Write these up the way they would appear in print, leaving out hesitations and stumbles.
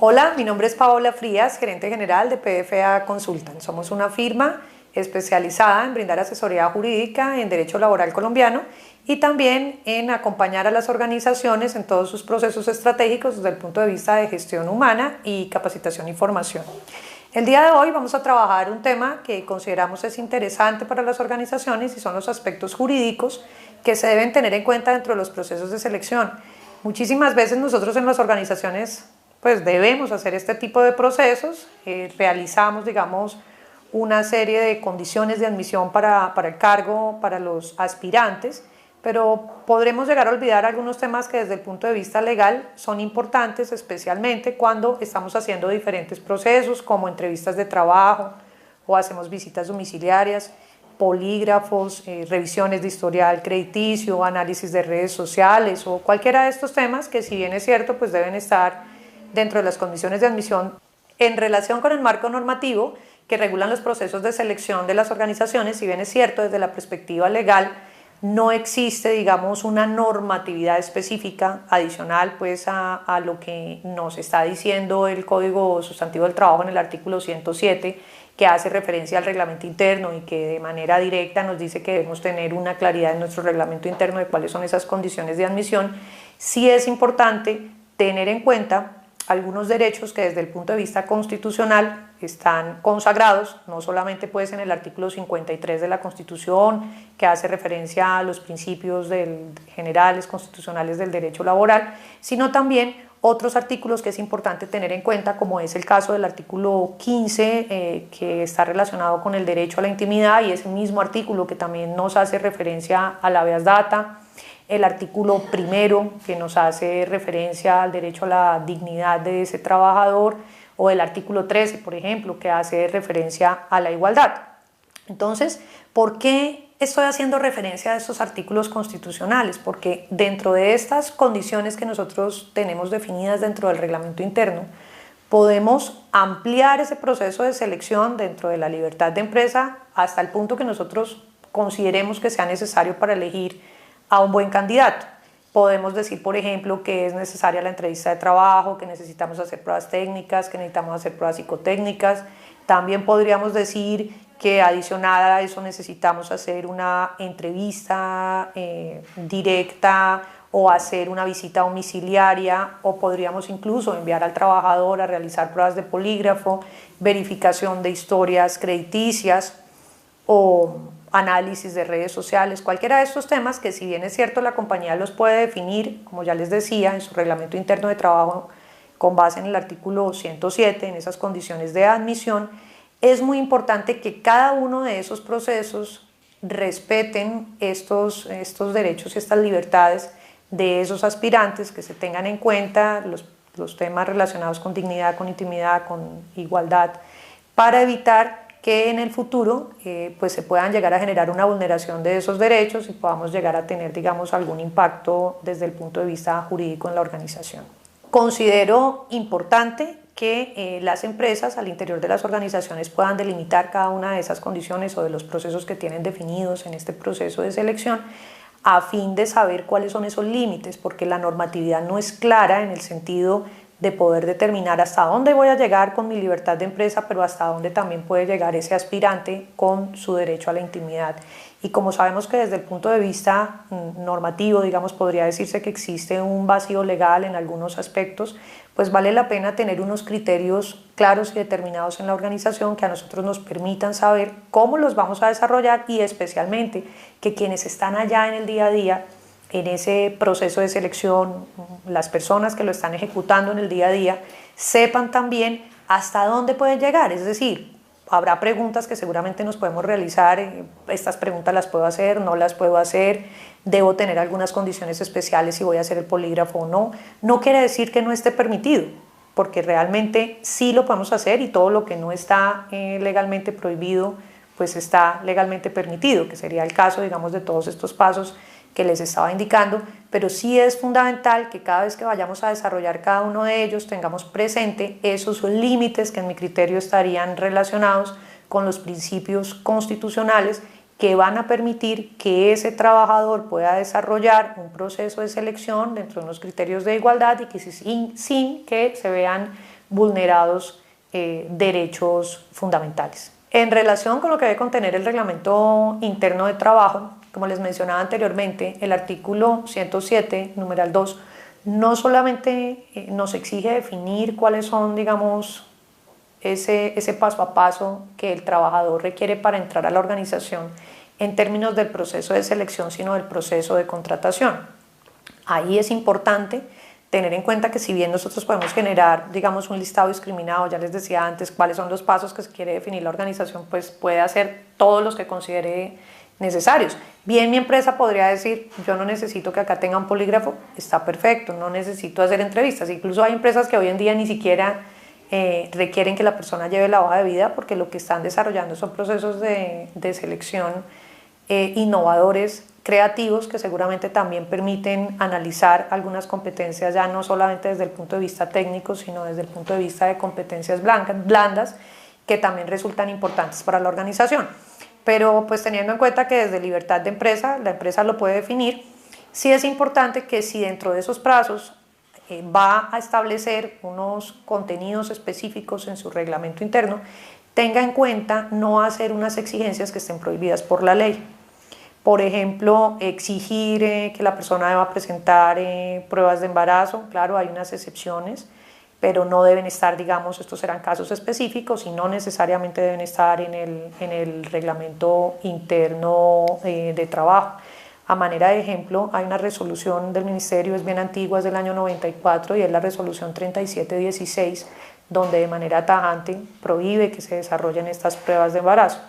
Hola, mi nombre es Paola Frías, gerente general de PFA Consultant. Somos una firma especializada en brindar asesoría jurídica en derecho laboral colombiano y también en acompañar a las organizaciones en todos sus procesos estratégicos desde el punto de vista de gestión humana y capacitación y formación. El día de hoy vamos a trabajar un tema que consideramos es interesante para las organizaciones y son los aspectos jurídicos que se deben tener en cuenta dentro de los procesos de selección. Muchísimas veces nosotros en las organizaciones pues debemos hacer este tipo de procesos, realizamos digamos una serie de condiciones de admisión para el cargo, para los aspirantes, pero podremos llegar a olvidar algunos temas que desde el punto de vista legal son importantes, especialmente cuando estamos haciendo diferentes procesos como entrevistas de trabajo o hacemos visitas domiciliarias, polígrafos, revisiones de historial crediticio, análisis de redes sociales o cualquiera de estos temas que, si bien es cierto, pues deben estar dentro de las condiciones de admisión en relación con el marco normativo que regulan los procesos de selección de las organizaciones. Si bien es cierto, desde la perspectiva legal no existe, digamos, una normatividad específica adicional pues a lo que nos está diciendo el Código Sustantivo del Trabajo en el artículo 107, que hace referencia al reglamento interno y que de manera directa nos dice que debemos tener una claridad en nuestro reglamento interno de cuáles son esas condiciones de admisión. Sí es importante tener en cuenta algunos derechos que desde el punto de vista constitucional están consagrados, no solamente pues en el artículo 53 de la Constitución, que hace referencia a los principios generales constitucionales del derecho laboral, sino también otros artículos que es importante tener en cuenta, como es el caso del artículo 15, que está relacionado con el derecho a la intimidad, y es el mismo artículo que también nos hace referencia a la habeas data, el artículo primero, que nos hace referencia al derecho a la dignidad de ese trabajador, o el artículo 13, por ejemplo, que hace referencia a la igualdad. Entonces, ¿por qué estoy haciendo referencia a estos artículos constitucionales? Porque dentro de estas condiciones que nosotros tenemos definidas dentro del reglamento interno, podemos ampliar ese proceso de selección dentro de la libertad de empresa hasta el punto que nosotros consideremos que sea necesario para elegir a un buen candidato. Podemos decir, por ejemplo, que es necesaria la entrevista de trabajo, que necesitamos hacer pruebas técnicas, que necesitamos hacer pruebas psicotécnicas. También podríamos decir que adicionada a eso necesitamos hacer una entrevista directa o hacer una visita domiciliaria, o podríamos incluso enviar al trabajador a realizar pruebas de polígrafo, verificación de historias crediticias o análisis de redes sociales, cualquiera de estos temas que, si bien es cierto, la compañía los puede definir, como ya les decía, en su reglamento interno de trabajo con base en el artículo 107, en esas condiciones de admisión, es muy importante que cada uno de esos procesos respeten estos derechos y estas libertades de esos aspirantes, que se tengan en cuenta los temas relacionados con dignidad, con intimidad, con igualdad, para evitar que en el futuro pues se puedan llegar a generar una vulneración de esos derechos y podamos llegar a tener, digamos, algún impacto desde el punto de vista jurídico en la organización. Considero importante que las empresas al interior de las organizaciones puedan delimitar cada una de esas condiciones o de los procesos que tienen definidos en este proceso de selección, a fin de saber cuáles son esos límites, porque la normatividad no es clara en el sentido de poder determinar hasta dónde voy a llegar con mi libertad de empresa, pero hasta dónde también puede llegar ese aspirante con su derecho a la intimidad. Y como sabemos que desde el punto de vista normativo, digamos, podría decirse que existe un vacío legal en algunos aspectos, pues vale la pena tener unos criterios claros y determinados en la organización que a nosotros nos permitan saber cómo los vamos a desarrollar, y especialmente que quienes están allá en el día a día en ese proceso de selección, las personas que lo están ejecutando en el día a día, sepan también hasta dónde pueden llegar. Es decir, habrá preguntas que seguramente nos podemos realizar, estas preguntas las puedo hacer, no las puedo hacer, debo tener algunas condiciones especiales si voy a hacer el polígrafo o no. No quiere decir que no esté permitido, porque realmente sí lo podemos hacer, y todo lo que no está legalmente prohibido pues está legalmente permitido, que sería el caso, digamos, de todos estos pasos que les estaba indicando, pero sí es fundamental que cada vez que vayamos a desarrollar cada uno de ellos tengamos presente esos límites que en mi criterio estarían relacionados con los principios constitucionales que van a permitir que ese trabajador pueda desarrollar un proceso de selección dentro de unos criterios de igualdad y que sin que se vean vulnerados derechos fundamentales. En relación con lo que debe contener el reglamento interno de trabajo, como les mencionaba anteriormente, el artículo 107, numeral 2, no solamente nos exige definir cuáles son, digamos, ese paso a paso que el trabajador requiere para entrar a la organización en términos del proceso de selección, sino del proceso de contratación. Ahí es importante tener en cuenta que si bien nosotros podemos generar, digamos, un listado discriminado, ya les decía antes cuáles son los pasos que se quiere definir la organización, pues puede hacer todos los que considere necesarios. Bien, mi empresa podría decir, yo no necesito que acá tenga un polígrafo, está perfecto, no necesito hacer entrevistas. Incluso hay empresas que hoy en día ni siquiera requieren que la persona lleve la hoja de vida, porque lo que están desarrollando son procesos de selección innovadores, creativos, que seguramente también permiten analizar algunas competencias ya no solamente desde el punto de vista técnico, sino desde el punto de vista de competencias blandas, que también resultan importantes para la organización. Pero pues teniendo en cuenta que desde libertad de empresa, la empresa lo puede definir, sí es importante que si dentro de esos plazos va a establecer unos contenidos específicos en su reglamento interno, tenga en cuenta no hacer unas exigencias que estén prohibidas por la ley. Por ejemplo, exigir que la persona deba presentar pruebas de embarazo. Claro, hay unas excepciones, pero no deben estar, digamos, estos serán casos específicos y no necesariamente deben estar en el reglamento interno de trabajo. A manera de ejemplo, hay una resolución del Ministerio, es bien antigua, es del año 94, y es la resolución 3716, donde de manera tajante prohíbe que se desarrollen estas pruebas de embarazo.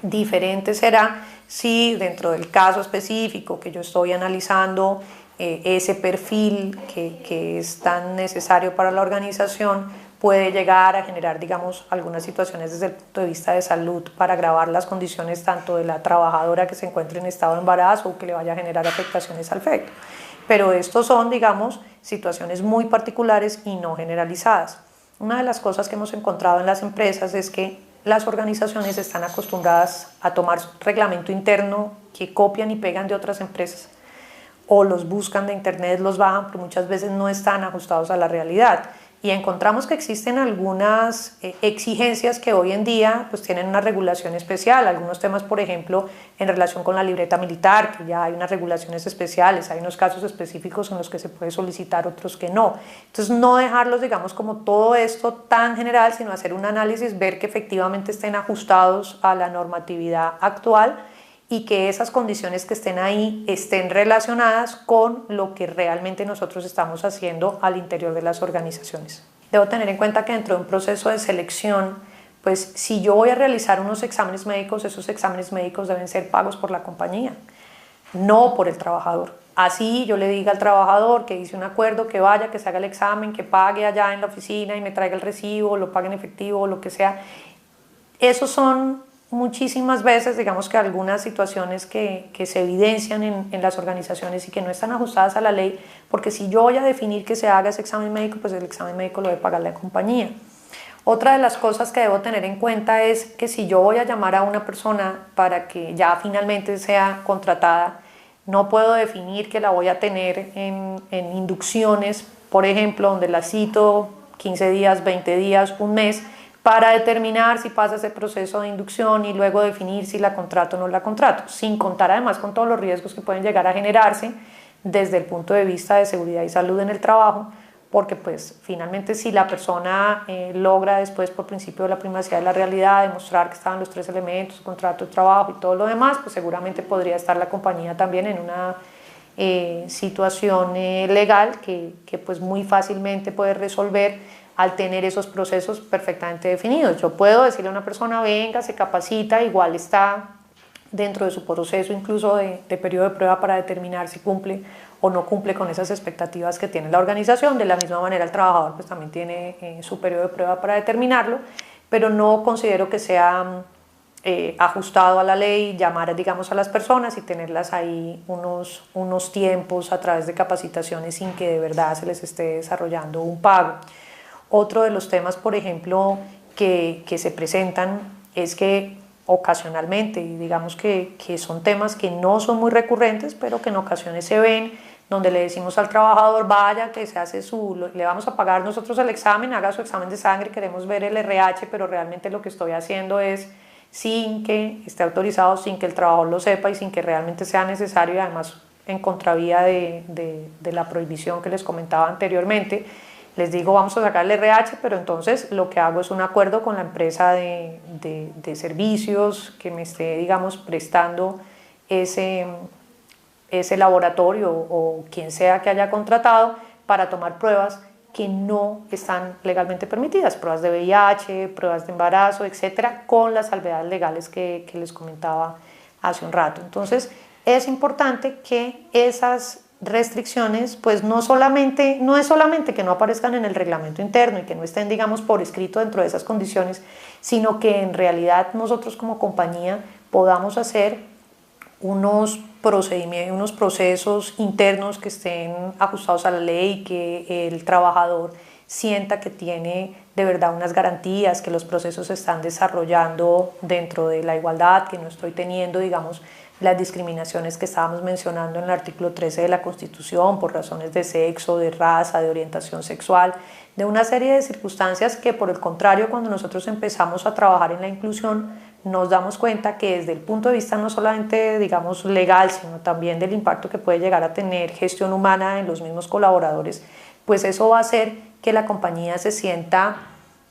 Diferente será si dentro del caso específico que yo estoy analizando, ese perfil que es tan necesario para la organización puede llegar a generar, digamos, algunas situaciones desde el punto de vista de salud para agravar las condiciones tanto de la trabajadora que se encuentre en estado de embarazo o que le vaya a generar afectaciones al feto. Pero estos son, digamos, situaciones muy particulares y no generalizadas. Una de las cosas que hemos encontrado en las empresas es que las organizaciones están acostumbradas a tomar reglamento interno que copian y pegan de otras empresas o los buscan de internet, los bajan, pero muchas veces no están ajustados a la realidad. Y encontramos que existen algunas exigencias que hoy en día pues tienen una regulación especial, algunos temas, por ejemplo, en relación con la libreta militar, que ya hay unas regulaciones especiales, hay unos casos específicos en los que se puede solicitar, otros que no. Entonces, no dejarlos, digamos, como todo esto tan general, sino hacer un análisis, ver que efectivamente estén ajustados a la normatividad actual y que esas condiciones que estén ahí estén relacionadas con lo que realmente nosotros estamos haciendo al interior de las organizaciones. Debo tener en cuenta que dentro de un proceso de selección, pues si yo voy a realizar unos exámenes médicos, esos exámenes médicos deben ser pagos por la compañía, no por el trabajador. Así yo le diga al trabajador que hice un acuerdo, que vaya, que se haga el examen, que pague allá en la oficina y me traiga el recibo, lo pague en efectivo, lo que sea. Esos son muchísimas veces, digamos que algunas situaciones que se evidencian en las organizaciones y que no están ajustadas a la ley, porque si yo voy a definir que se haga ese examen médico, pues el examen médico lo debe pagar la compañía. Otra de las cosas que debo tener en cuenta es que si yo voy a llamar a una persona para que ya finalmente sea contratada, no puedo definir que la voy a tener en inducciones, por ejemplo, donde la cito 15 días, 20 días, un mes, para determinar si pasa ese proceso de inducción y luego definir si la contrato o no la contrato, sin contar además con todos los riesgos que pueden llegar a generarse desde el punto de vista de seguridad y salud en el trabajo, porque pues finalmente si la persona logra después por principio de la primacidad de la realidad demostrar que estaban los tres elementos, contrato de trabajo y todo lo demás, pues seguramente podría estar la compañía también en una situación legal que pues muy fácilmente puede resolver al tener esos procesos perfectamente definidos. Yo puedo decirle a una persona, venga, se capacita, igual está dentro de su proceso incluso de periodo de prueba para determinar si cumple o no cumple con esas expectativas que tiene la organización. De la misma manera el trabajador pues también tiene su periodo de prueba para determinarlo, pero no considero que sea ajustado a la ley llamar, digamos, a las personas y tenerlas ahí unos tiempos a través de capacitaciones sin que de verdad se les esté desarrollando un pago. Otro de los temas, por ejemplo, que se presentan es que ocasionalmente, y digamos que son temas que no son muy recurrentes, pero que en ocasiones se ven, donde le decimos al trabajador, vaya, que se hace le vamos a pagar nosotros el examen, haga su examen de sangre, queremos ver el RH, pero realmente lo que estoy haciendo es sin que esté autorizado, sin que el trabajador lo sepa y sin que realmente sea necesario, y además en contravía de la prohibición que les comentaba anteriormente. Les digo, vamos a sacar el RH, pero entonces lo que hago es un acuerdo con la empresa de servicios que me esté, digamos, prestando ese laboratorio o quien sea que haya contratado para tomar pruebas que no están legalmente permitidas, pruebas de VIH, pruebas de embarazo, etcétera, con las salvedades legales que les comentaba hace un rato. Entonces, es importante que esas restricciones, pues no es solamente que no aparezcan en el reglamento interno y que no estén, digamos, por escrito dentro de esas condiciones, sino que en realidad nosotros como compañía podamos hacer unos procedimientos, unos procesos internos que estén ajustados a la ley, que el trabajador sienta que tiene de verdad unas garantías, que los procesos se están desarrollando dentro de la igualdad, que no estoy teniendo, digamos, las discriminaciones que estábamos mencionando en el artículo 13 de la Constitución por razones de sexo, de raza, de orientación sexual, de una serie de circunstancias que, por el contrario, cuando nosotros empezamos a trabajar en la inclusión, nos damos cuenta que desde el punto de vista no solamente, digamos, legal, sino también del impacto que puede llegar a tener gestión humana en los mismos colaboradores, pues eso va a hacer que la compañía se sienta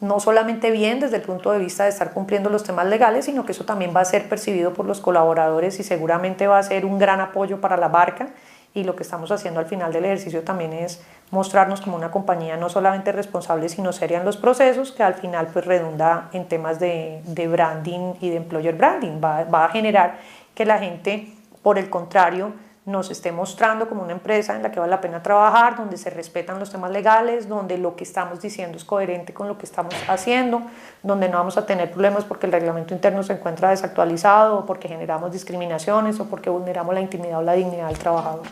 no solamente bien desde el punto de vista de estar cumpliendo los temas legales, sino que eso también va a ser percibido por los colaboradores y seguramente va a ser un gran apoyo para la marca. Y lo que estamos haciendo al final del ejercicio también es mostrarnos como una compañía no solamente responsable, sino seria en los procesos, que al final pues redunda en temas de branding y de employer branding. Va a generar que la gente, por el contrario, nos esté mostrando como una empresa en la que vale la pena trabajar, donde se respetan los temas legales, donde lo que estamos diciendo es coherente con lo que estamos haciendo, donde no vamos a tener problemas porque el reglamento interno se encuentra desactualizado o porque generamos discriminaciones o porque vulneramos la intimidad o la dignidad del trabajador.